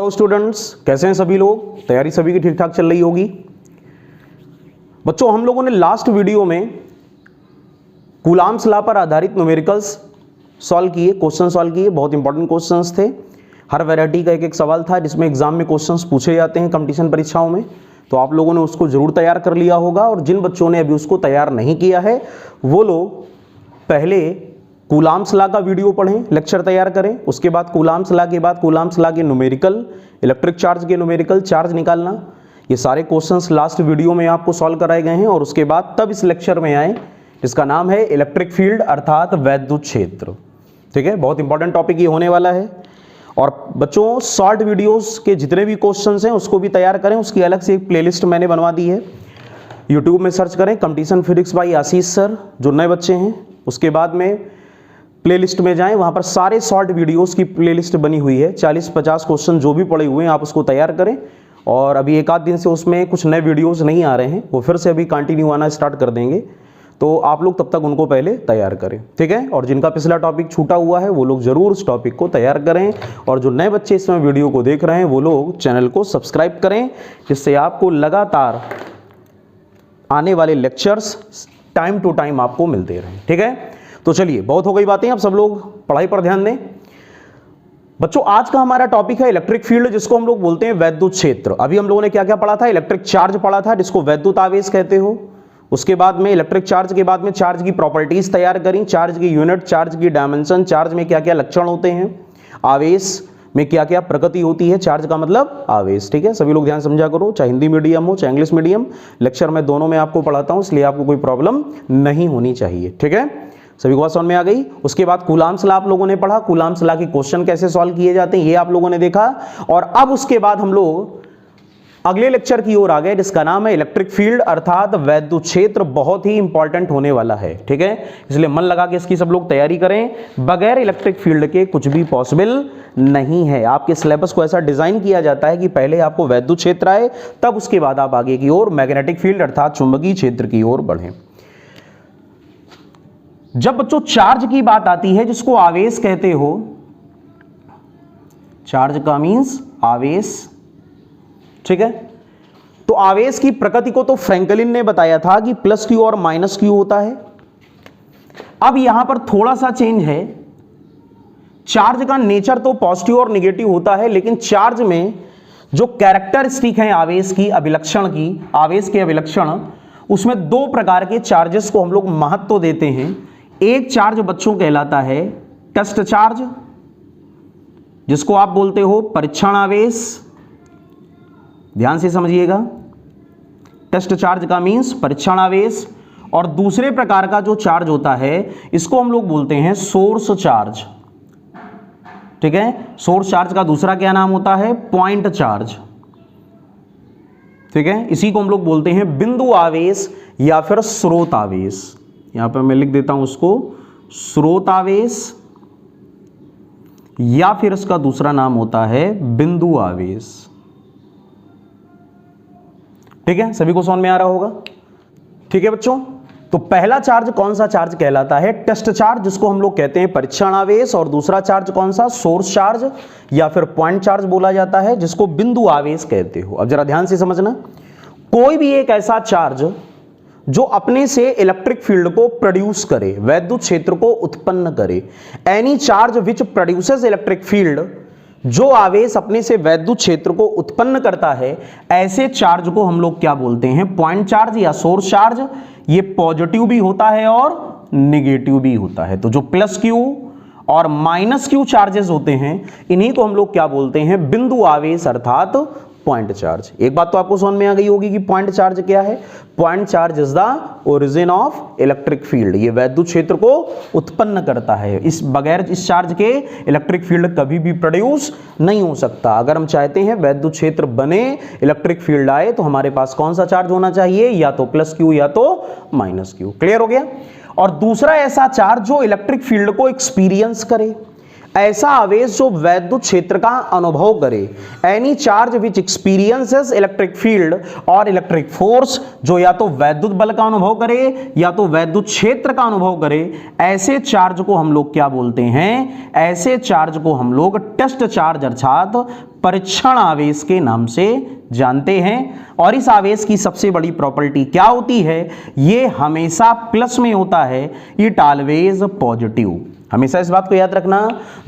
Hello students, कैसे हैं सभी लोग। तैयारी सभी की ठीक ठाक चल रही होगी। बच्चों, हम लोगों ने लास्ट वीडियो में कूलाम्स लॉ पर आधारित न्यूमेरिकल्स सॉल्व किए, क्वेश्चन सॉल्व किए। बहुत इंपॉर्टेंट क्वेश्चंस थे। हर वैरायटी का एक एक सवाल था जिसमें एग्जाम में क्वेश्चंस पूछे जाते हैं कंपटीशन परीक्षाओं में। तो आप लोगों ने उसको जरूर तैयार कर लिया होगा, और जिन बच्चों ने अभी उसको तैयार नहीं किया है वो लोग पहले कूलाम्स लॉ का वीडियो पढ़ें, लेक्चर तैयार करें। उसके बाद कूलाम्स लॉ के बाद कूलाम्स लॉ के न्यूमेरिकल, इलेक्ट्रिक चार्ज के न्यूमेरिकल चार्ज निकालना, ये सारे क्वेश्चंस लास्ट वीडियो में आपको सॉल्व कराए गए हैं। और उसके बाद तब इस लेक्चर में आए जिसका नाम है इलेक्ट्रिक फील्ड अर्थात वैद्युत क्षेत्र। ठीक है, बहुत इंपॉर्टेंट टॉपिक ये होने वाला है। और बच्चों, शॉर्ट वीडियोस के जितने भी क्वेश्चंस हैं उसको भी तैयार करें। उसकी अलग से एक प्लेलिस्ट मैंने बनवा दी है। यूट्यूब में सर्च करें कंपटीशन फिजिक्स बाय आशीष सर, जो नए बच्चे हैं। उसके बाद में प्लेलिस्ट में जाएं, वहां पर सारे शॉर्ट वीडियोस की प्लेलिस्ट बनी हुई है। 40-50 क्वेश्चन जो भी पड़े हुए हैं आप उसको तैयार करें। और अभी एक आध दिन से उसमें कुछ नए वीडियोस नहीं आ रहे हैं, वो फिर से अभी कंटिन्यू आना स्टार्ट कर देंगे। तो आप लोग तब तक उनको पहले तैयार करें, ठीक है। और जिनका पिछला टॉपिक छूटा हुआ है वो लोग जरूर उस टॉपिक को तैयार करें। और जो नए बच्चे इसमें वीडियो को देख रहे हैं वो लोग चैनल को सब्सक्राइब करें, जिससे आपको लगातार आने वाले लेक्चर्स टाइम टू टाइम आपको मिलते रहें, ठीक है। तो चलिए, बहुत हो गई बातें, अब सब लोग पढ़ाई पर ध्यान दें। बच्चों, आज का हमारा टॉपिक है इलेक्ट्रिक फील्ड, जिसको हम लोग बोलते हैं वैद्युत क्षेत्र। अभी हम लोगों ने क्या क्या पढ़ा था? इलेक्ट्रिक चार्ज पढ़ा था, जिसको वैद्युत आवेश कहते हो। उसके बाद में इलेक्ट्रिक चार्ज के बाद में चार्ज की प्रॉपर्टीज तैयार करी, चार्ज की यूनिट, चार्ज की डायमेंशन, चार्ज में क्या क्या लक्षण होते हैं, आवेश में क्या क्या प्रकृति होती है। चार्ज का मतलब आवेश, ठीक है। सभी लोग ध्यान समझा करो, चाहे हिंदी मीडियम हो चाहे इंग्लिश मीडियम। लेक्चर में दोनों में आपको पढ़ाता हूं, इसलिए आपको कोई प्रॉब्लम नहीं होनी चाहिए, ठीक है। सभी को बात समझ में आ गई। उसके बाद कूलाम्स लॉ आप लोगों ने पढ़ा, कूलाम्स लॉ के क्वेश्चन कैसे सॉल्व किए जाते हैं ये आप लोगों ने देखा। और अब उसके बाद हम लोग अगले लेक्चर की ओर आ गए, जिसका नाम है इलेक्ट्रिक फील्ड अर्थात वैद्युत क्षेत्र। बहुत ही इंपॉर्टेंट होने वाला है, ठीक है। इसलिए मन लगा के इसकी सब लोग तैयारी करें। बगैर इलेक्ट्रिक फील्ड के कुछ भी पॉसिबल नहीं है। आपके सिलेबस को ऐसा डिजाइन किया जाता है कि पहले आपको वैद्युत क्षेत्र आए, तब उसके बाद आप आगे की ओर मैग्नेटिक फील्ड अर्थात चुंबकीय क्षेत्र की ओर बढ़ें। जब बच्चों चार्ज की बात आती है, जिसको आवेश कहते हो, चार्ज का मींस आवेश, ठीक है। तो आवेश की प्रकृति को तो फ्रैंकलिन ने बताया था कि प्लस क्यू और माइनस क्यू होता है। अब यहां पर थोड़ा सा चेंज है। चार्ज का नेचर तो पॉजिटिव और नेगेटिव होता है, लेकिन चार्ज में जो कैरेक्टरिस्टिक है आवेश की, अभिलक्षण की, आवेश के अभिलक्षण, उसमें दो प्रकार के चार्जेस को हम लोग महत्व देते हैं। एक चार्ज बच्चों कहलाता है टेस्ट चार्ज, जिसको आप बोलते हो परीक्षण आवेश। ध्यान से समझिएगा, टेस्ट चार्ज का मींस परीक्षण आवेश। और दूसरे प्रकार का जो चार्ज होता है इसको हम लोग बोलते हैं सोर्स चार्ज, ठीक है। सोर्स चार्ज का दूसरा क्या नाम होता है? पॉइंट चार्ज, ठीक है। इसी को हम लोग बोलते हैं बिंदु आवेश या फिर स्रोत आवेश। यहां पर मैं लिख देता हूं उसको स्रोत आवेश, या फिर इसका दूसरा नाम होता है बिंदु आवेश, ठीक है। सभी को समझ में आ रहा होगा, ठीक है बच्चों। तो पहला चार्ज कौन सा चार्ज कहलाता है? टेस्ट चार्ज, जिसको हम लोग कहते हैं परीक्षण आवेश। और दूसरा चार्ज कौन सा? सोर्स चार्ज या फिर पॉइंट चार्ज बोला जाता है, जिसको बिंदु आवेश कहते हो। अब जरा ध्यान से समझना, कोई भी एक ऐसा चार्ज जो अपने से इलेक्ट्रिक फील्ड को प्रोड्यूस करे, वैद्युत क्षेत्र को उत्पन्न करे, any charge which produces electric field, जो आवेश अपने से वैद्युत क्षेत्र को उत्पन्न करता है, ऐसे चार्ज को हम लोग क्या बोलते हैं? पॉइंट चार्ज या सोर्स चार्ज। ये पॉजिटिव भी होता है और निगेटिव भी होता है। तो जो प्लस क्यू और माइनस क्यू चार्जेस होते हैं, इन्हीं को हम लोग क्या बोलते हैं? बिंदु आवेश अर्थात पॉइंट चार्ज। एक बात तो आपको समझ में आ गई होगी कि पॉइंट चार्ज क्या है। Point charge is the origin of electric field. ये वैद्युत क्षेत्र को उत्पन्न करता है। इस बगैर इस चार्ज के इलेक्ट्रिक फील्ड कभी भी प्रोड्यूस नहीं हो सकता। अगर हम चाहते हैं वैद्युत क्षेत्र बने, इलेक्ट्रिक फील्ड आए, तो हमारे पास कौन सा चार्ज होना चाहिए? या तो प्लस क्यू या तो माइनस क्यू। क्लियर हो गया। और दूसरा ऐसा चार्ज जो इलेक्ट्रिक फील्ड को एक्सपीरियंस करे, ऐसा आवेश जो वैद्युत क्षेत्र का अनुभव करे। Any charge which experiences electric field और इलेक्ट्रिक फोर्स, जो या तो वैद्युत बल का अनुभव करे या तो वैद्युत क्षेत्र का अनुभव करे, ऐसे चार्ज को हम लोग क्या बोलते हैं? ऐसे चार्ज को हम लोग टेस्ट चार्ज अर्थात परीक्षण आवेश के नाम से जानते हैं। और इस आवेश की सबसे बड़ी प्रॉपर्टी क्या होती है, ये हमेशा प्लस में होता है, इट ऑलवेज पॉजिटिव। हमेशा इस बात को याद रखना,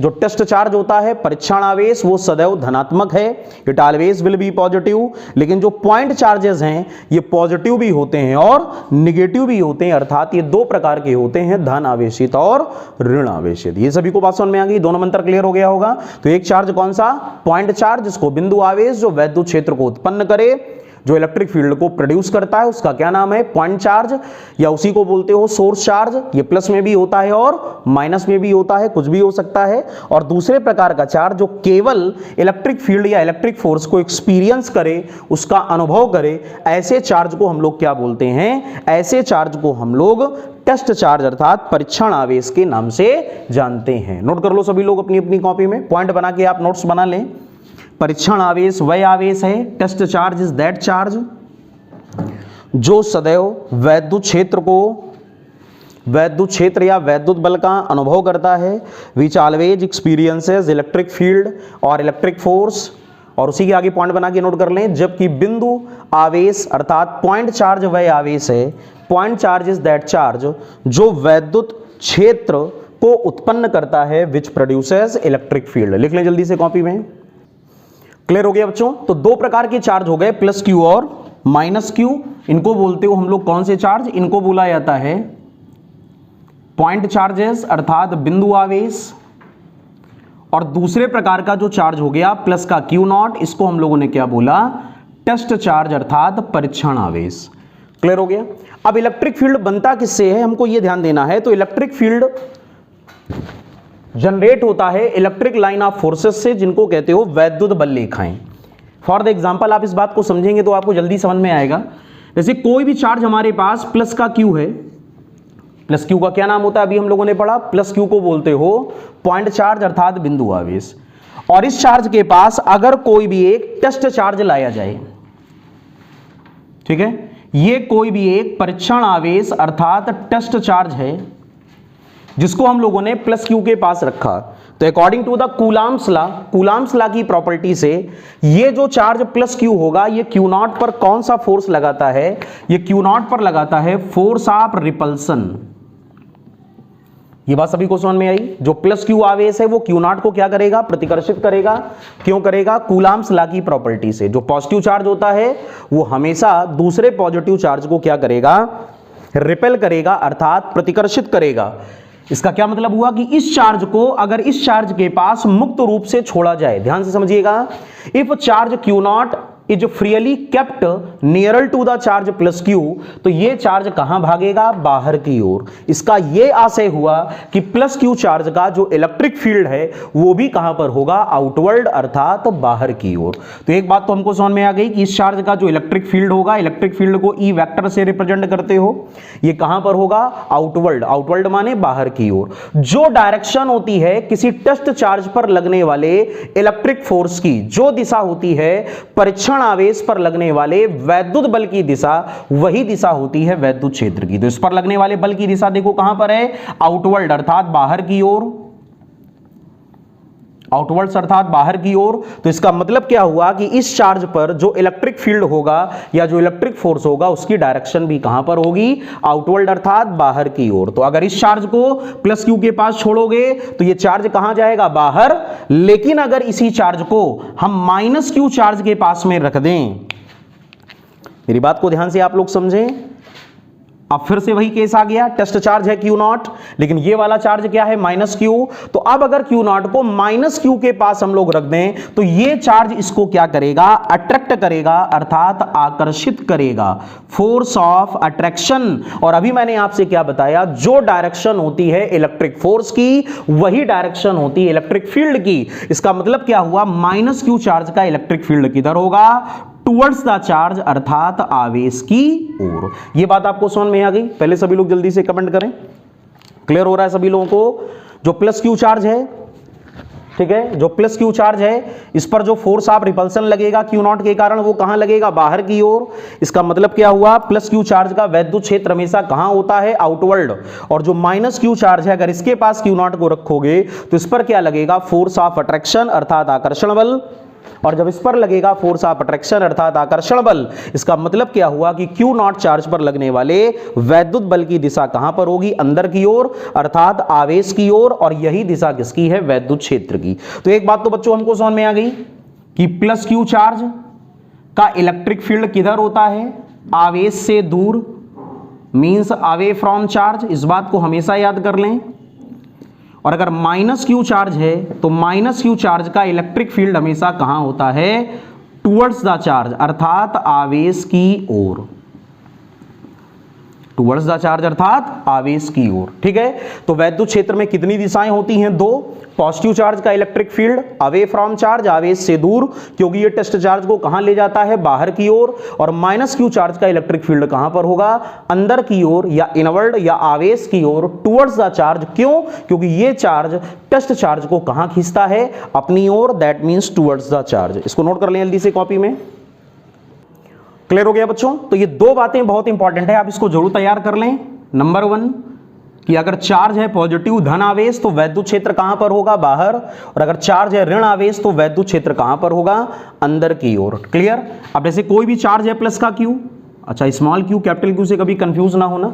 जो टेस्ट चार्ज होता है परीक्षण आवेश वो सदैव धनात्मक है, it always will be positive. लेकिन जो पॉइंट चार्जेस हैं ये पॉजिटिव भी होते हैं और निगेटिव भी होते हैं, अर्थात ये दो प्रकार के होते हैं, धन आवेशित और ऋण आवेशित। ये सभी को बात समझ में आ गई, दोनों मंत्र क्लियर हो गया होगा। तो एक चार्ज कौन सा, पॉइंट चार्ज, जिसको बिंदु आवेश, जो वैद्युत क्षेत्र को उत्पन्न करे, जो इलेक्ट्रिक फील्ड को प्रोड्यूस करता है, उसका क्या नाम है, पॉइंट चार्ज, या उसी को बोलते हो सोर्स चार्ज। ये प्लस में भी होता है और माइनस में भी होता है, कुछ भी हो सकता है। और दूसरे प्रकार का चार्ज जो केवल इलेक्ट्रिक फील्ड या इलेक्ट्रिक फोर्स को एक्सपीरियंस करे, उसका अनुभव करे, ऐसे चार्ज को हम लोग क्या बोलते हैं, ऐसे चार्ज को हम लोग टेस्ट चार्ज अर्थात परीक्षण आवेश के नाम से जानते हैं। नोट कर लो सभी लोग अपनी अपनी कॉपी में, पॉइंट बना के आप नोट्स बना लें। परीक्षण आवेश वह आवेश है, test charge is that charge, जो सदैव वैद्युत क्षेत्र को, वैद्युत क्षेत्र या वैद्युत बल का अनुभव करता है, which always experiences electric field और इलेक्ट्रिक फोर्स। और उसी के आगे पॉइंट बना के नोट कर लें, जबकि बिंदु आवेश अर्थात पॉइंट चार्ज वह आवेश है, point charge is that charge, जो वैद्युत क्षेत्र को उत्पन्न करता है, विच प्रोड्यूसेस इलेक्ट्रिक फील्ड। लिख लें जल्दी से कॉपी में। क्लियर हो गया बच्चों। तो दो प्रकार के चार्ज हो गए, प्लस क्यू और माइनस क्यू। इनको बोलते हो हम लोग कौन से चार्ज, इनको बोला जाता है पॉइंट चार्जेस अर्थात बिंदु आवेश। और दूसरे प्रकार का जो चार्ज हो गया प्लस का क्यू नॉट, इसको हम लोगों ने क्या बोला, टेस्ट चार्ज अर्थात परीक्षण आवेश। क्लियर हो गया। अब इलेक्ट्रिक फील्ड बनता किससे है, हमको यह ध्यान देना है। तो इलेक्ट्रिक फील्ड जनरेट होता है इलेक्ट्रिक लाइन ऑफ फोर्सेस से, जिनको कहते हो वैद्युत बल रेखाएं। फॉर द एग्जांपल आप इस बात को समझेंगे तो आपको जल्दी समझ में आएगा। जैसे कोई भी चार्ज हमारे पास प्लस का क्यू है, प्लस क्यू का क्या नाम होता है, अभी हम लोगों ने पढ़ा, प्लस क्यू को बोलते हो पॉइंट चार्ज अर्थात बिंदु आवेश। और इस चार्ज के पास अगर कोई भी एक टेस्ट चार्ज लाया जाए, ठीक है, ये कोई भी एक परीक्षण आवेश अर्थात टेस्ट चार्ज है, जिसको हम लोगों ने प्लस क्यू के पास रखा। तो according to the Coulomb's law की प्रॉपर्टी से ये जो चार्ज प्लस क्यू होगा, ये क्यू नॉट पर कौन सा फोर्स लगाता है, ये क्यू नॉट पर लगाता है फोर्स ऑफ रिपल्सन। ये बात सभी को समझ में आई। जो प्लस क्यू आवेश है वो क्यू नॉट को क्या करेगा, प्रतिकर्षित करेगा। क्यों करेगा, कूलाम्स लॉ की प्रॉपर्टी से। जो पॉजिटिव चार्ज होता है वो हमेशा दूसरे पॉजिटिव चार्ज को क्या करेगा, रिपेल करेगा अर्थात प्रतिकर्षित करेगा। इसका क्या मतलब हुआ कि इस चार्ज को अगर इस चार्ज के पास मुक्त रूप से छोड़ा जाए, ध्यान से समझिएगा, if charge Q not is freely kept near to the charge plus Q, तो ये चार्ज कहां भागेगा, बाहर की ओर। इसका ये आशय हुआ कि प्लस क्यू चार्ज का जो इलेक्ट्रिक फील्ड है वो भी कहां पर होगा, आउटवर्ड अर्थात बाहर की ओर। तो एक बात तो हमको समझ में आ गई कि इस चार्ज का जो इलेक्ट्रिक फील्ड होगा, इलेक्ट्रिक फील्ड को ई वेक्टर से रिप्रेजेंट करते हो, ये कहां पर होगा, आउटवर्ड। आउटवर्ड माने बाहर की ओर। जो डायरेक्शन होती है किसी टेस्ट चार्ज पर लगने वाले इलेक्ट्रिक फोर्स की, जो दिशा होती है परीक्षण आवेश पर लगने वाले वैद्युत बल की दिशा, वही दिशा होती है वैद्युत क्षेत्र की। तो इस पर लगने वाले बल की दिशा देखो कहां पर है, आउटवर्ड अर्थात बाहर की ओर, आउटवर्ड्स अर्थात बाहर की ओर। तो इसका मतलब क्या हुआ कि इस चार्ज पर जो इलेक्ट्रिक फील्ड होगा या जो इलेक्ट्रिक फोर्स होगा उसकी डायरेक्शन भी कहां पर होगी, आउटवर्ड अर्थात बाहर की ओर। तो अगर इस चार्ज को प्लस क्यू के पास छोड़ोगे तो ये चार्ज कहां जाएगा, बाहर। लेकिन अगर इसी चार्ज को हम माइनस क्यू चार्ज के पास में रख दें, मेरी बात को ध्यान से आप लोग समझें, अब फिर से वही केस आ गया, टेस्ट चार्ज है क्यू नॉट, लेकिन ये वाला चार्ज क्या है, माइनस क्यू। तो अब अगर क्यू नॉट को माइनस क्यू के पास हम लोग रख दें तो ये चार्ज इसको क्या करेगा, अट्रैक्ट करेगा अर्थात आकर्षित करेगा, फोर्स ऑफ अट्रैक्शन। और अभी मैंने आपसे क्या बताया, जो डायरेक्शन होती है इलेक्ट्रिक फोर्स की वही डायरेक्शन होती है इलेक्ट्रिक फील्ड की। इसका मतलब क्या हुआ, माइनस क्यू चार्ज का इलेक्ट्रिक फील्ड किधर होगा, टुवर्ड्स द चार्ज अर्थात आवेश की ओर। यह बात आपको समझ में आ गई। पहले सभी लोग जल्दी से कमेंट करें, क्लियर हो रहा है सभी लोगों को। जो प्लस क्यू चार्ज है, ठीक है, जो प्लस क्यू चार्ज है, इस पर जो फोर्स ऑफ रिपल्सन लगेगा क्यू नॉट के कारण, वो कहां लगेगा, बाहर की ओर। इसका मतलब क्या हुआ, प्लस क्यू चार्ज का वैद्युत क्षेत्र हमेशा कहां होता है, आउटवर्ड। और जो माइनस क्यू चार्ज है, अगर इसके पास क्यू नॉट को रखोगे तो इस पर क्या लगेगा, फोर्स ऑफ अट्रैक्शन अर्थात आकर्षण बल। और जब इस पर लगेगा फोर्स ऑफ अट्रैक्शन अर्थात आकर्षण बल, इसका मतलब क्या हुआ कि Q नॉट चार्ज पर लगने वाले वैद्युत बल की दिशा कहां पर होगी, अंदर की ओर अर्थात आवेश की ओर, और यही दिशा किसकी है, वैद्युत क्षेत्र की। तो एक बात तो बच्चों हमको समझ में आ गई कि प्लस Q चार्ज का इलेक्ट्रिक फील्ड किधर होता है, आवेश से दूर, मींस अवे फ्रॉम चार्ज, इस बात को हमेशा याद कर लें। और अगर माइनस Q चार्ज है तो माइनस Q चार्ज का इलेक्ट्रिक फील्ड हमेशा कहां होता है, टुवर्ड्स द चार्ज अर्थात आवेश की ओर, टुवर्ड्स द चार्ज अर्थात आवेश की ओर। ठीक है, तो वैद्युत क्षेत्र में कितनी दिशाएं होती हैं, दो। पॉजिटिव चार्ज का electric field away from charge, आवेश से दूर, क्योंकि ये टेस्ट चार्ज को कहां ले जाता है, बाहर की ओर। और माइनस Q चार्ज का इलेक्ट्रिक फील्ड कहां पर होगा, अंदर की ओर या इनवर्ड या आवेश की ओर, टुवर्ड्स द चार्ज। क्यों, क्योंकि ये चार्ज टेस्ट चार्ज को कहां खींचता है, अपनी ओर, that means towards the charge. इसको नोट कर लें जल्दी से कॉपी में। क्लियर हो गया बच्चों? तो ये दो बातें बहुत इंपॉर्टेंट है, आप इसको जरूर तैयार कर लें। नंबर 1 कि अगर चार्ज है पॉजिटिव धन आवेश तो वैद्युत क्षेत्र कहां पर होगा, बाहर। और अगर चार्ज है ऋण आवेश तो वैद्युत क्षेत्र कहां पर होगा, अंदर की ओर। क्लियर? अब जैसे कोई भी चार्ज है प्लस का Q, अच्छा स्मॉल q कैपिटल Q से कभी कंफ्यूज ना होना,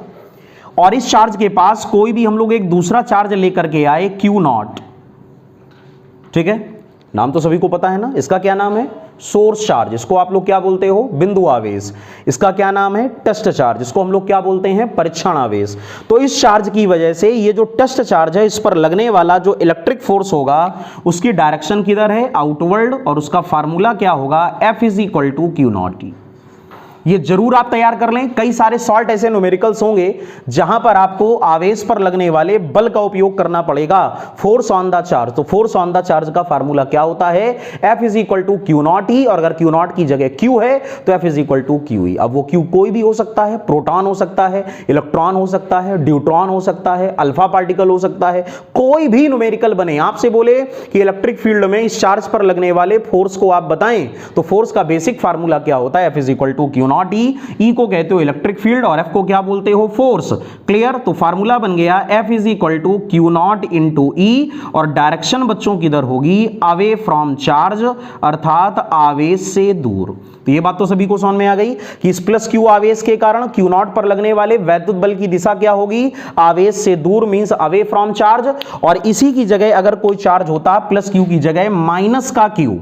और इस चार्ज के पास कोई भी हम लोग एक दूसरा चार्ज लेकर के आए Q नॉट, ठीक है, नाम तो सभी को पता है ना, इसका क्या नाम है, सोर्स चार्ज, इसको आप लोग क्या बोलते हो, बिंदु आवेश। इसका क्या नाम है, टेस्ट चार्ज, इसको हम लोग क्या बोलते हैं, परीक्षण आवेश। तो इस चार्ज की वजह से ये जो टेस्ट चार्ज है, इस पर लगने वाला जो इलेक्ट्रिक फोर्स होगा उसकी डायरेक्शन किधर है, आउटवर्ड, और उसका फार्मूला क्या होगा, F = Q नॉट T। ये जरूर आप तैयार कर लें। कई सारे सॉल्ट ऐसे न्यूमेरिकल्स होंगे जहां पर आपको आवेश पर लगने वाले बल का उपयोग करना पड़ेगा, फोर्स ऑन द चार्ज। तो फोर्स ऑन द चार्ज का फार्मूला क्या होता है, F = Q नॉट E, और अगर Q नॉट की जगह Q है तो F = QE। अब वो Q कोई भी हो सकता है, प्रोटॉन हो सकता है, इलेक्ट्रॉन हो सकता है, ड्यूट्रॉन हो सकता है, अल्फा पार्टिकल हो सकता है, कोई भी न्यूमेरिकल बने। आपसे बोले कि इलेक्ट्रिक फील्ड में इस चार्ज पर लगने वाले फोर्स को आप बताएं, तो फोर्स का बेसिक फार्मूला क्या होता है, F = Q naught E। E को कहते हो इलेक्ट्रिक फील्ड और F को क्या बोलते हो, फोर्स। क्लियर? तो फार्मूला बन गया F = Q नॉट × E, और डायरेक्शन बच्चों किधर होगी, अवे फ्रॉम चार्ज अर्थात आवेश से दूर। तो ये बात तो सभी को समझ में आ गई कि इस प्लस Q आवेश के कारण Q नॉट पर लगने वाले वैद्युत बल की दिशा क्या होगी, आवेश से दूर, मींस अवे फ्रॉम चार्ज। और इसी की जगह अगर कोई चार्ज होता प्लस Q की जगह माइनस का Q।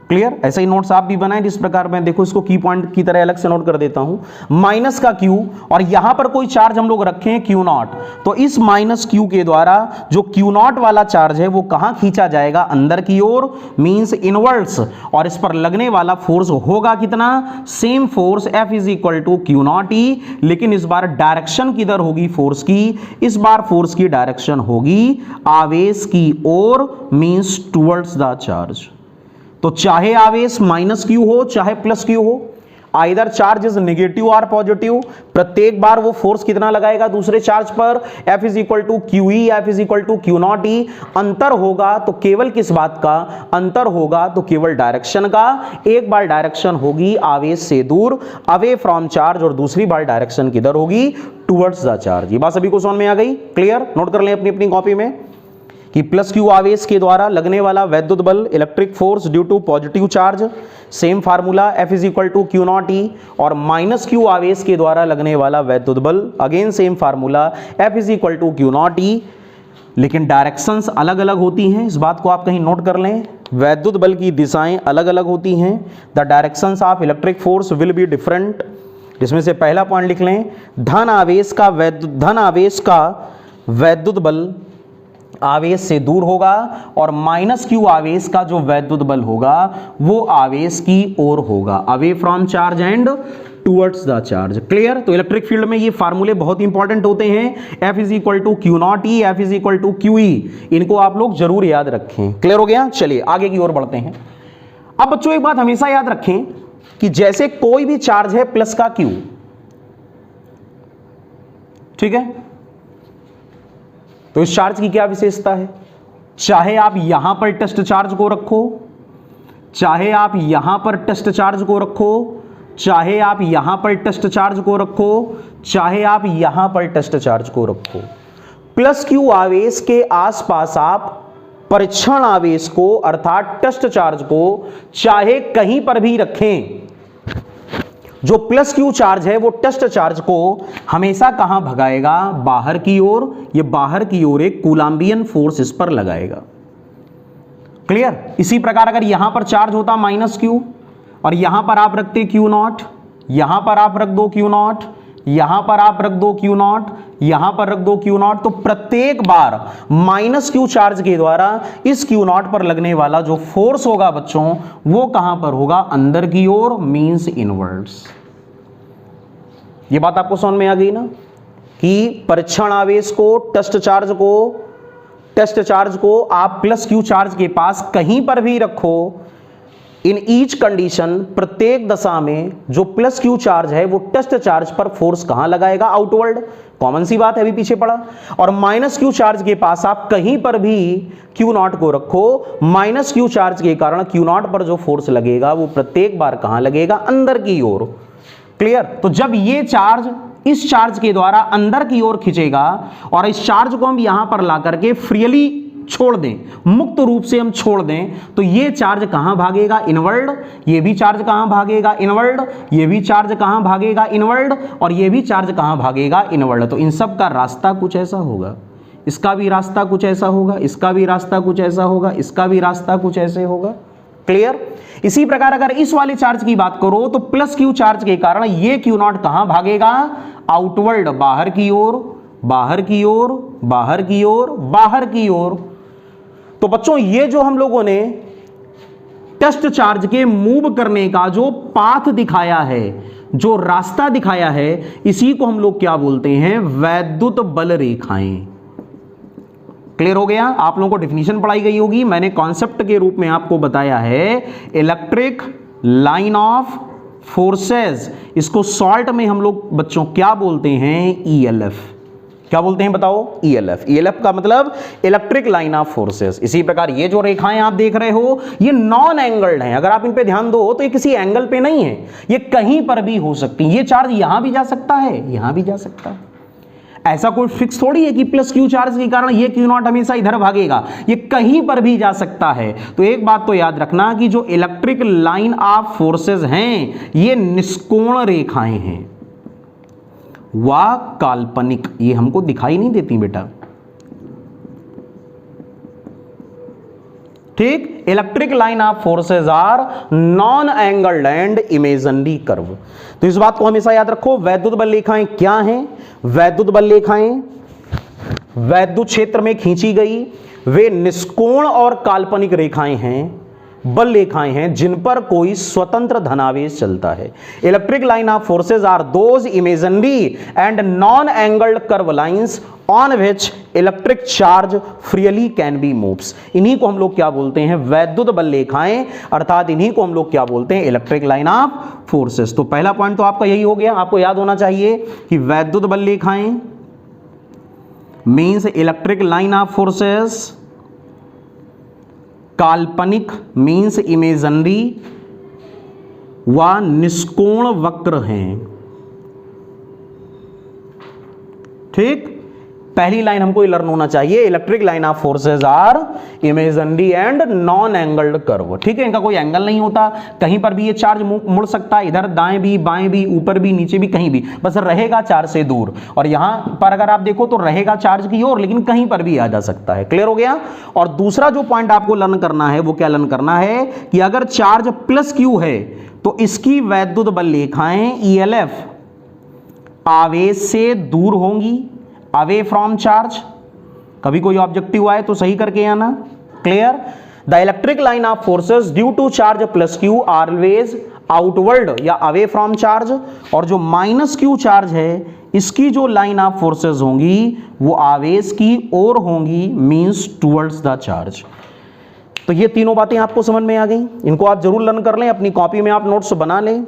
क्लियर? ऐसे ही नोट्स आप भी बनाएं जिस प्रकार मैं, देखो इसको की पॉइंट की तरह अलग से नोट कर देता हूं, माइनस का Q, और यहां पर कोई चार्ज हम लोग रखें Q नॉट, तो इस माइनस Q के द्वारा जो Q नॉट वाला चार्ज है वो कहां खींचा जाएगा, अंदर की ओर, मींस इनवर्ड्स। और इस पर लगने वाला फोर्स होगा कितना, same force F = Q naught E, लेकिन इस बार डायरेक्शन किधर होगी फोर्स की, इस बार फोर्स की डायरेक्शन होगी आवेश की ओर, मींस टुवर्ड्स द चार्ज। तो चाहे आवेश माइनस Q हो चाहे प्लस Q हो, आइदर चार्ज इज नेगेटिव और पॉजिटिव, प्रत्येक बार वो फोर्स कितना लगाएगा दूसरे चार्ज पर, F = QE, F = Q naught E। अंतर होगा तो केवल किस बात का, अंतर होगा तो केवल डायरेक्शन का। एक बार डायरेक्शन होगी आवेश से दूर, अवे फ्रॉम चार्ज, और दूसरी बार डायरेक्शन किधर होगी, टुवर्ड्स द चार्ज। ये बात सभी को समझ में आ गई? क्लियर? नोट कर लें अपनी अपनी कॉपी में कि प्लस Q आवेश के द्वारा लगने वाला वैद्युत बल, electric force due to positive charge, same formula F = Q naught E। और माइनस Q आवेश के द्वारा लगने वाला वैद्युत बल, again same formula F = Q naught E, लेकिन डायरेक्शंस अलग अलग होती हैं, इस बात को आप कहीं नोट कर लें। वैद्युत बल की दिशाएं अलग अलग होती हैं, the directions of electric force will be different. जिसमें से पहला पॉइंट लिख लें, धन आवेश का वैद्युत बल आवेश से दूर होगा, और माइनस Q आवेश का जो वैद्युत बल होगा वो आवेश की ओर होगा, away from charge and towards the charge. Clear? तो इलेक्ट्रिक फील्ड में ये फार्मूले बहुत इंपॉर्टेंट होते हैं, F = Q naught E, F = QE, इनको आप लोग जरूर याद रखें। क्लियर हो गया? चलिए आगे की ओर बढ़ते हैं। अब बच्चों एक बात हमेशा याद रखें कि जैसे कोई भी चार्ज है प्लस का Q, ठीक है, तो इस चार्ज की क्या विशेषता है, चाहे आप यहां पर टेस्ट चार्ज को रखो, चाहे आप यहां पर टेस्ट चार्ज को रखो, चाहे आप यहां पर टेस्ट चार्ज को रखो, चाहे आप यहां पर टेस्ट चार्ज को रखो, प्लस Q आवेश के आसपास आप परीक्षण आवेश को अर्थात टेस्ट चार्ज को चाहे कहीं पर भी रखें, जो प्लस क्यू चार्ज है वो टेस्ट चार्ज को हमेशा कहां भगाएगा, बाहर की ओर। ये बाहर की ओर एक कूलाम्बियन फोर्स इस पर लगाएगा। क्लियर? इसी प्रकार अगर यहां पर चार्ज होता माइनस क्यू और यहां पर आप रखते क्यू नॉट, यहां पर आप रख दो क्यू नॉट, यहां पर आप रख दो क्यू नॉट, यहां पर रख दो क्यू नॉट, तो प्रत्येक बार माइनस क्यू चार्ज के द्वारा इस क्यू नॉट पर लगने वाला जो फोर्स होगा बच्चों वो कहां पर होगा, अंदर की ओर, मींस इनवर्ड्स। ये बात आपको समझ में आ गई ना कि परीक्षण आवेश को, टेस्ट चार्ज को आप प्लस क्यू चार्ज के पास कहीं पर भी रखो, इन ईच कंडीशन, प्रत्येक दशा में जो प्लस क्यू चार्ज है वो टेस्ट चार्ज पर फोर्स कहां लगाएगा, आउटवर्ड। कॉमन सी बात है, अभी पीछे पड़ा। और माइनस क्यू चार्ज के पास आप कहीं पर भी क्यू नॉट को रखो, माइनस क्यू चार्ज के कारण क्यू नॉट पर जो फोर्स लगेगा वो प्रत्येक बार कहां लगेगा, अंदर की ओर। क्लियर? तो जब ये चार्ज इस चार्ज के द्वारा अंदर की ओर खींचेगा और इस चार्ज को हम यहां पर ला करके फ्रीली छोड़ दें, मुक्त रूप से हम छोड़ दें, तो ये चार्ज कहां भागेगा, इनवर्ड। ये भी चार्ज कहां भागेगा, इनवर्ड। ये भी चार्ज कहां भागेगा, इनवर्ड। और ये भी चार्ज कहां भागेगा, इनवर्ड। तो इन सब का रास्ता कुछ ऐसा होगा, इसका भी रास्ता कुछ ऐसा होगा, इसका भी रास्ता कुछ ऐसा होगा, इसका भी रास्ता कुछ ऐसे होगा। क्लियर? इसी प्रकार अगर इस वाले चार्ज की बात करो तो प्लस क्यू चार्ज के कारण ये क्यू नॉट कहां भागेगा, आउटवर्ड, बाहर की ओर, बाहर की ओर, बाहर की ओर, बाहर की ओर। तो बच्चों ये जो हम लोगों ने टेस्ट चार्ज के मूव करने का जो पाथ दिखाया है, जो रास्ता दिखाया है, इसी को हम लोग क्या बोलते हैं, वैद्युत बल रेखाएं। क्लियर हो गया? आप लोगों को डेफिनेशन पढ़ाई गई होगी, मैंने कॉन्सेप्ट के रूप में आपको बताया है इलेक्ट्रिक लाइन ऑफ फोर्सेस। इसको शॉर्ट में हम लोग बच्चों क्या बोलते हैं, ईएलएफ। क्या बोलते हैं बताओ, ईएलएफ। ईएलएफ का मतलब इलेक्ट्रिक लाइन ऑफ फोर्सेस। इसी प्रकार ये जो रेखाएं आप देख रहे हो ये नॉन एंगल्ड हैं। अगर आप इन पे ध्यान दो तो ये किसी एंगल पे नहीं है, ये कहीं पर भी हो सकती है। ये चार्ज यहां भी जा सकता है, यहां भी जा सकता है। ऐसा कोई फिक्स थोड़ी है कि प्लस क्यू चार्ज के कारण ये क्यू नॉट हमेशा इधर भागेगा, ये कहीं पर भी जा सकता है। तो एक बात तो याद रखना कि जो इलेक्ट्रिक लाइन ऑफ फोर्सेस हैं ये निष्कोण रेखाएं हैं, वा काल्पनिक, ये हमको दिखाई नहीं देती बेटा। ठीक? Electric line of forces are non angled and imaginary curve. तो इस बात को हमेशा याद रखो। वैद्युत बल रेखाएं क्या हैं? वैद्युत बल रेखाएं वैद्युत क्षेत्र में खींची गई वे निष्कोण और काल्पनिक रेखाएं हैं, बल रेखाएं हैं जिन पर कोई स्वतंत्र धनावेश चलता है। Electric line of forces are those imaginary and non angled curve lines on which electric charge freely can be moves. इन्हीं को हम लोग क्या बोलते हैं, वैद्युत बल रेखाएं, अर्थात इन्हीं को हम लोग क्या बोलते हैं, इलेक्ट्रिक लाइन ऑफ फोर्सेस। तो पहला पॉइंट तो आपका यही हो गया, आपको याद होना चाहिए कि वैद्युत बल रेखाएं means electric line of forces, काल्पनिक मीन्स इमेजिनरी, व निष्कोण वक्र हैं। ठीक? पहली लाइन हमको ये लर्न होना चाहिए, electric line of forces are imaginary and non angled curve. ठीक है? इनका कोई एंगल नहीं होता, कहीं पर भी ये चार्ज मुड़ सकता है, इधर दाएं भी, बाएं भी, ऊपर भी, नीचे भी, कहीं भी, बस रहेगा चार्ज से दूर। और यहां पर अगर आप देखो तो रहेगा चार्ज की ओर, लेकिन कहीं पर भी आ जा सकता है। क्लियर हो गया? और दूसरा जो पॉइंट आपको लर्न करना है वो क्या लर्न करना है कि अगर चार्ज प्लस क्यू है तो इसकी वैद्युत बल रेखाएं ईएलएफ आवेश से दूर होंगी, अवे फ्रॉम चार्ज। कभी कोई ऑब्जेक्टिव आए तो सही करके आना। Clear? The electric line of forces due to charge plus q always outward या अवे फ्रॉम चार्ज। और जो माइनस क्यू चार्ज है इसकी जो लाइन ऑफ फोर्सेस होंगी वो आवेश की ओर होंगी, मींस टुवर्ड्स द चार्ज। तो ये तीनों बातें आपको समझ में आ गई, इनको आप जरूर लर्न कर लें, अपनी कॉपी में आप नोट्स बना लें।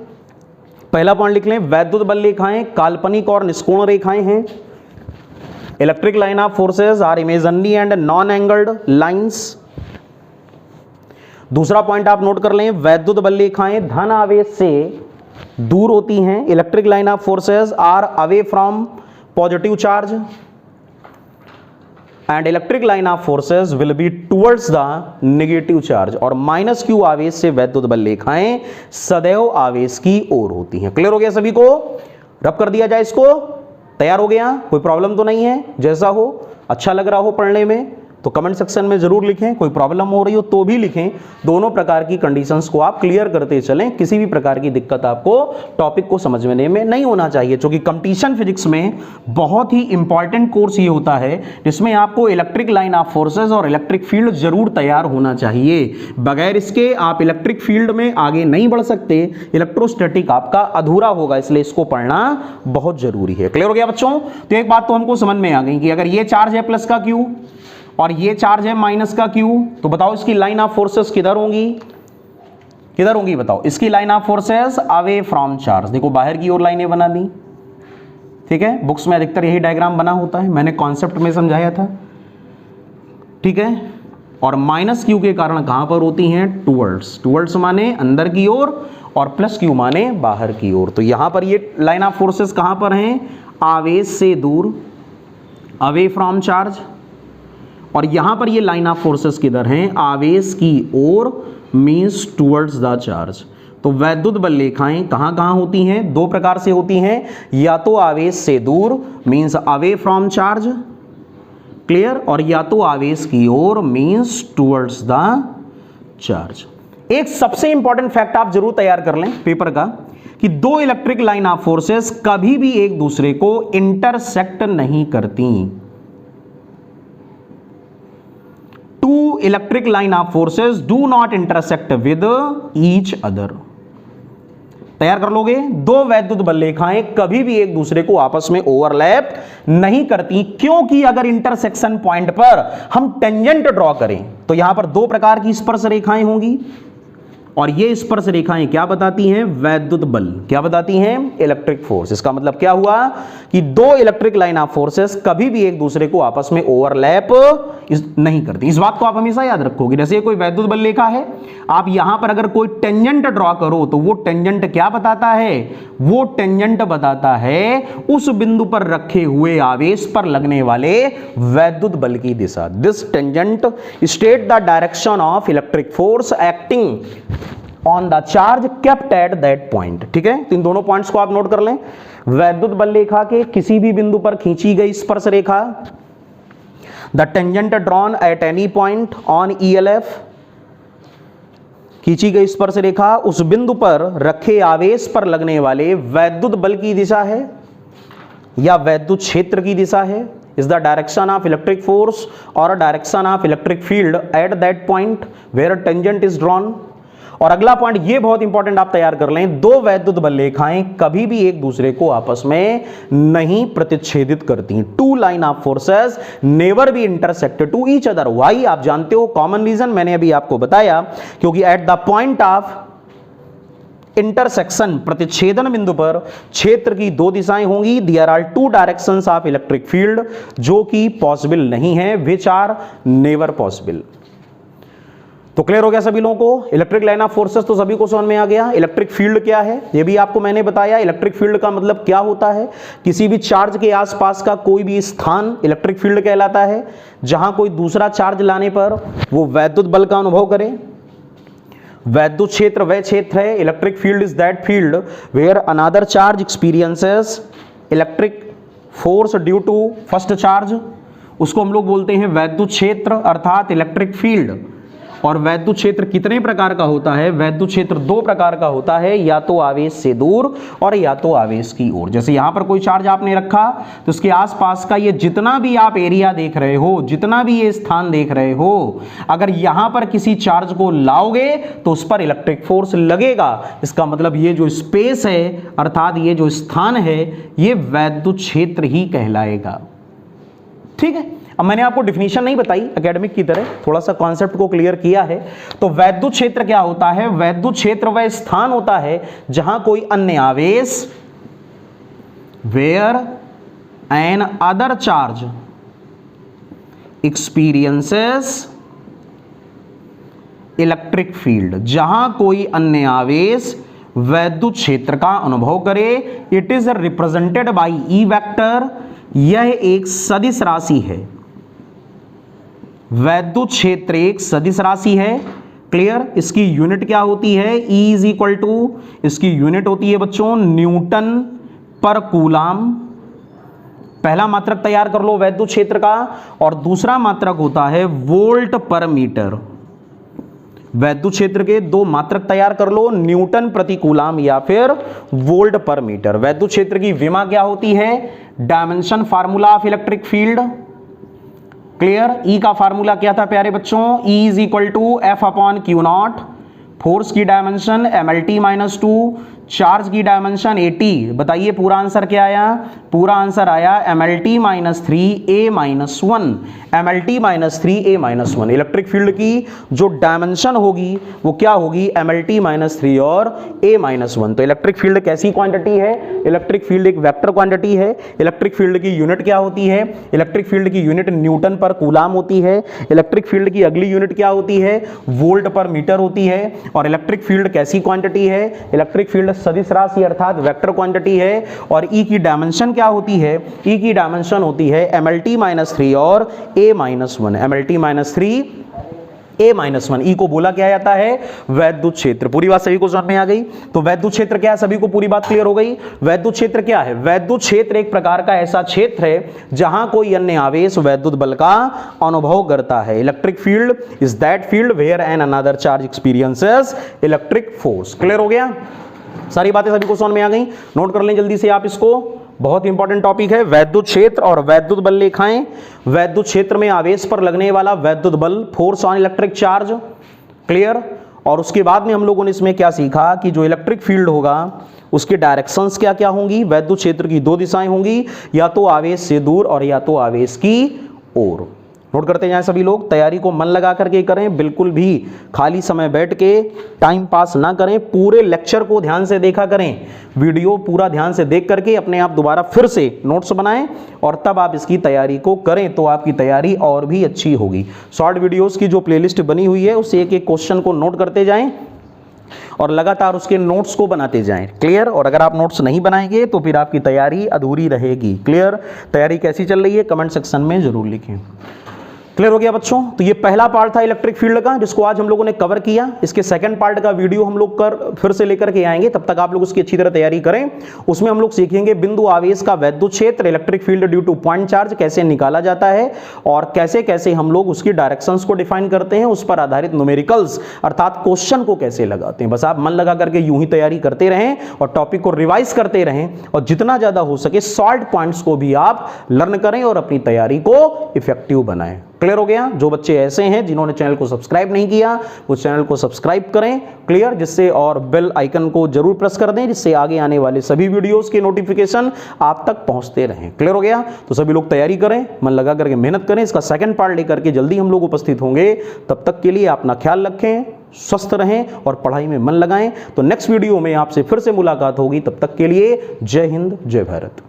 पहला पॉइंट लिख लें, वैद्युत बल रेखाएं काल्पनिक और निष्कोण रेखाएं हैं। Electric line of forces are imaginary and non angled lines. दूसरा पॉइंट आप नोट कर लें, वैद्युत बल रेखाएं धन आवेश से दूर होती हैं। Electric line of forces are away from positive charge. And electric line of forces will be towards the negative charge, और माइनस क्यू आवेश से वैद्युत बल रेखाएं सदैव आवेश की ओर होती हैं। क्लियर हो गया सभी को? रब कर दिया जाए इसको। तैयार हो गया? कोई प्रॉब्लम तो नहीं है? जैसा हो, अच्छा लग रहा हो पढ़ने में तो कमेंट सेक्शन में जरूर लिखें, कोई प्रॉब्लम हो रही हो तो भी लिखें। दोनों प्रकार की कंडीशंस को आप क्लियर करते चलें, किसी भी प्रकार की दिक्कत आपको टॉपिक को समझने में नहीं होना चाहिए, क्योंकि कंपटीशन फिजिक्स में बहुत ही इंपॉर्टेंट कोर्स ये होता है जिसमें आपको इलेक्ट्रिक लाइन ऑफ फोर्सेस और इलेक्ट्रिक फील्ड जरूर तैयार होना चाहिए। बगैर इसके आप इलेक्ट्रिक फील्ड में आगे नहीं बढ़ सकते, इलेक्ट्रोस्टैटिक आपका अधूरा होगा, इसलिए इसको पढ़ना बहुत जरूरी है। क्लियर हो गया बच्चों? तो एक बात तो हमको समझ में आ गई कि अगर ये चार्ज है प्लस का क्यू और ये चार्ज है माइनस का क्यू, तो बताओ इसकी लाइन ऑफ फोर्सेस किधर होंगी? किधर होंगी बताओ? इसकी line of forces away from charge. देखो बाहर की ओर लाइनें बना दी, ठीक है, बुक्स में अधिकतर यही डायग्राम बना होता है, मैंने कॉन्सेप्ट में समझाया था, ठीक है। और माइनस क्यू के कारण कहां पर होती हैं? टुवर्ड्स। टुवर्ड्स माने अंदर की ओर और प्लस क्यू माने बाहर की ओर। तो यहां पर ये लाइन ऑफ फोर्सेस कहां पर हैं? आवेश से दूर, अवे फ्रॉम चार्ज। और यहां पर ये लाइन ऑफ फोर्सेस किधर हैं? आवेश की ओर, मींस टुवर्ड्स द चार्ज। तो वैद्युत बल रेखाएं कहां कहां होती हैं? दो प्रकार से होती हैं, या तो आवेश से दूर means away from charge, clear, और या तो आवेश की ओर मींस टुवर्ड्स द चार्ज। एक सबसे इंपॉर्टेंट फैक्ट आप जरूर तैयार कर लें पेपर का, कि दो इलेक्ट्रिक लाइन ऑफ फोर्सेस कभी भी एक दूसरे को इंटरसेक्ट नहीं करती। Two electric line of forces do not intersect with each other। तैयार कर लोगे? दो वैद्युत बल रेखाएं कभी भी एक दूसरे को आपस में ओवरलैप नहीं करती, क्योंकि अगर इंटरसेक्शन पॉइंट पर हम टेंजेंट ड्रॉ करें तो यहां पर दो प्रकार की स्पर्श रेखाएं होंगी, और ये स्पर्श रेखाएं क्या बताती हैं? वैद्युत बल। क्या बताती हैं? Electric force. इसका मतलब क्या हुआ कि दो इलेक्ट्रिक लाइन ऑफ फोर्सेस कभी भी एक दूसरे को आपस में ओवरलैप नहीं करती। इस बात को आप हमेशा याद रखोगे। जैसे ये कोई वैद्युत बल रेखा है, आप यहां पर अगर कोई टेंजेंट ड्रॉ करो तो वो टेंजेंट क्या बताता है? वो टेंजेंट बताता है उस बिंदु पर रखे हुए आवेश पर लगने वाले वैद्युत बल की दिशा। This tangent state the direction of electric force acting on the charge kept at that point. ठीक है, तो इन दोनों पॉइंट्स को आप नोट कर लें। वैद्युत बल रेखा के किसी भी बिंदु पर खींची गई स्पर्श रेखा, the tangent drawn at any point on ELF, खींची गई स्पर्श रेखा उस बिंदु पर रखे आवेश पर लगने वाले वैद्युत बल की दिशा है या वैद्युत क्षेत्र की दिशा है, is the direction of electric force और direction of electric field at that point where tangent is drawn. और अगला पॉइंट ये बहुत इंपॉर्टेंट आप तैयार कर लें, दो वैद्युत बल रेखाएं कभी भी एक दूसरे को आपस में नहीं प्रतिच्छेदित करती। Two line of forces never be intersected to each other. Why आप जानते हो, कॉमन रीजन मैंने अभी आपको बताया, क्योंकि at the point of intersection, प्रतिच्छेदन बिंदु पर क्षेत्र की दो दिशाएं होंगी। There are two directions of electric field, जो कि पॉसिबल नहीं है, विच आर नेवर पॉसिबल। तो क्लियर हो गया सभी लोगों को? इलेक्ट्रिक लाइन ऑफ फोर्सेस तो सभी को समझ में आ गया। इलेक्ट्रिक फील्ड क्या है ये भी आपको मैंने बताया। इलेक्ट्रिक फील्ड का मतलब क्या होता है? किसी भी चार्ज के आसपास का कोई भी स्थान इलेक्ट्रिक फील्ड कहलाता है, जहां कोई दूसरा चार्ज लाने पर वो वैद्युत बल का अनुभव करे। वैद्युत क्षेत्र वह क्षेत्र है, electric field is that field where another charge experiences electric force due to first charge. उसको हम लोग बोलते हैं वैद्युत क्षेत्र अर्थात इलेक्ट्रिक फील्ड। और वैद्युत क्षेत्र कितने प्रकार का होता है? वैद्युत क्षेत्र दो प्रकार का होता है, या तो आवेश से दूर और या तो आवेश की ओर। जैसे यहां पर कोई चार्ज आपने रखा तो उसके आसपास का ये जितना भी आप एरिया देख रहे हो, जितना भी ये स्थान देख रहे हो, अगर यहां पर किसी चार्ज को लाओगे तो उस पर इलेक्ट्रिक फोर्स लगेगा। इसका मतलब ये जो स्पेस है अर्थात ये जो स्थान है ये वैद्युत क्षेत्र ही कहलाएगा। ठीक है, अब मैंने आपको डिफिनीशन नहीं बताई एकेडमिक की तरह, थोड़ा सा कॉन्सेप्ट को क्लियर किया है। तो वैद्युत क्षेत्र क्या होता है? वैद्युत क्षेत्र वह स्थान होता है जहां कोई अन्य आवेश, where an other charge experiences electric field, जहां कोई अन्य आवेश वैद्युत क्षेत्र का अनुभव करे। It is represented by E vector. यह एक सदिश राशि है। वैद्युत क्षेत्र एक सदिश राशि है। क्लियर। इसकी यूनिट क्या होती है? E इज इक्वल टू, इसकी यूनिट होती है बच्चों न्यूटन पर कूलाम। पहला मात्रक तैयार कर लो वैद्युत क्षेत्र का, और दूसरा मात्रक होता है वोल्ट पर मीटर। वैद्युत क्षेत्र के दो मात्रक तैयार कर लो, न्यूटन प्रति कूलाम या फिर वोल्ट पर मीटर। वैद्युत क्षेत्र की विमा क्या होती है? Dimension formula of electric field. Clear. E का फार्मूला क्या था प्यारे बच्चों? E is equal to F upon Q not. Force की डायमेंशन MLT माइनस 2, चार्ज की डायमेंशन AT। बताइए पूरा आंसर क्या आया? पूरा आंसर आया MLT minus 3A minus 1। MLT minus 3A minus 1। Electric field की जो डायमेंशन होगी वो क्या होगी? MLT माइनस 3 और A माइनस 1। तो इलेक्ट्रिक फील्ड कैसी क्वांटिटी है? इलेक्ट्रिक फील्ड एक वेक्टर क्वांटिटी है। इलेक्ट्रिक फील्ड की यूनिट क्या होती है? इलेक्ट्रिक फील्ड की यूनिट न्यूटन पर कूलाम होती है। इलेक्ट्रिक फील्ड की अगली यूनिट क्या होती है? वोल्ट पर मीटर होती है। और इलेक्ट्रिक फील्ड कैसी क्वांटिटी है? इलेक्ट्रिक फील्ड सदिश राशि अर्थात वेक्टर क्वांटिटी है। और E की डायमेंशन क्या होती है? E की डायमेंशन होती है MLT माइनस 3 और A minus 1। MLT minus 3 A minus 1। E को बोला क्या जाता है? वैद्युत क्षेत्र। पूरी बात सभी को समझ में आ गई? तो वैद्युत क्षेत्र क्या है? सभी को पूरी बात क्लियर हो गई? वैद्युत क्षेत्र क्या है? वैद्युत क्षेत्र एक प्रकार का ऐसा क्षेत्र है जहां कोई अन्य आवेश वैद्युत बल का अनुभव करता है। Electric field is that field where an another charge experiences electric force. Clear हो गया? सारी बातें सभी को समझ में आ गई? नोट कर लें जल्दी से आप इसको, बहुत इंपॉर्टेंट टॉपिक है। वैद्युत क्षेत्र और वैद्युत बल रेखाएं। वैद्युत क्षेत्र में आवेश पर लगने वाला वैद्युत बल, force on electric charge. Clear. और उसके बाद में हम लोगों ने इसमें क्या सीखा कि जो इलेक्ट्रिक फील्ड होगा उसके डायरेक्शंस क्या क्या होंगी? वैद्युत क्षेत्र की दो दिशाएं होंगी, या तो आवेश से दूर और या तो आवेश की ओर। नोट करते जाएं सभी लोग। तैयारी को मन लगा करके करें, बिल्कुल भी खाली समय बैठ के टाइम पास ना करें। पूरे लेक्चर को ध्यान से देखा करें, वीडियो पूरा ध्यान से देख करके अपने आप दोबारा फिर से नोट्स बनाएं और तब आप इसकी तैयारी को करें, तो आपकी तैयारी और भी अच्छी होगी। शॉर्ट वीडियोस की जो प्लेलिस्ट बनी हुई है उस एक एक क्वेश्चन को नोट करते जाएं और लगातार उसके नोट्स को बनाते जाएं। क्लियर। और अगर आप नोट्स नहीं बनाएंगे तो फिर आपकी तैयारी अधूरी रहेगी। क्लियर। तैयारी कैसी चल रही है कमेंट सेक्शन में जरूर लिखें। क्लियर हो गया बच्चों? तो ये पहला पार्ट था इलेक्ट्रिक फील्ड का, जिसको आज हम लोगों ने कवर किया। इसके सेकंड पार्ट का वीडियो हम लोग फिर से लेकर के आएंगे, तब तक आप लोग उसकी अच्छी तरह तैयारी करें। उसमें हम लोग सीखेंगे बिंदु आवेश का वैद्युत क्षेत्र, electric field due two point charge कैसे निकाला जाता है और कैसे कैसे हम लोग उसकी डायरेक्शंस को डिफाइन करते हैं, उस पर आधारित न्यूमेरिकल्स अर्थात क्वेश्चन को कैसे लगाते हैं। बस आप मन लगा करके यूं ही तैयारी करते रहें और टॉपिक को रिवाइज करते रहें, और जितना ज्यादा हो सके शॉर्ट पॉइंट्स को भी आप लर्न करें और अपनी तैयारी को इफेक्टिव बनाएं। क्लियर हो गया? जो बच्चे ऐसे हैं जिन्होंने चैनल को सब्सक्राइब नहीं किया वो चैनल को सब्सक्राइब करें। क्लियर। जिससे और बेल आइकन को जरूर प्रेस कर दें, जिससे आगे आने वाले सभी वीडियोस के नोटिफिकेशन आप तक पहुंचते रहें। क्लियर हो गया? तो सभी लोग तैयारी करें, मन लगा करके मेहनत करें। इसका सेकंड पार्ट लेकर के जल्दी हम लोग उपस्थित होंगे। तब तक के लिए अपना ख्याल रखें, स्वस्थ रहें और पढ़ाई में मन लगाएं। तो नेक्स्ट वीडियो में आपसे फिर से मुलाकात होगी। तब तक के लिए जय हिंद, जय भारत।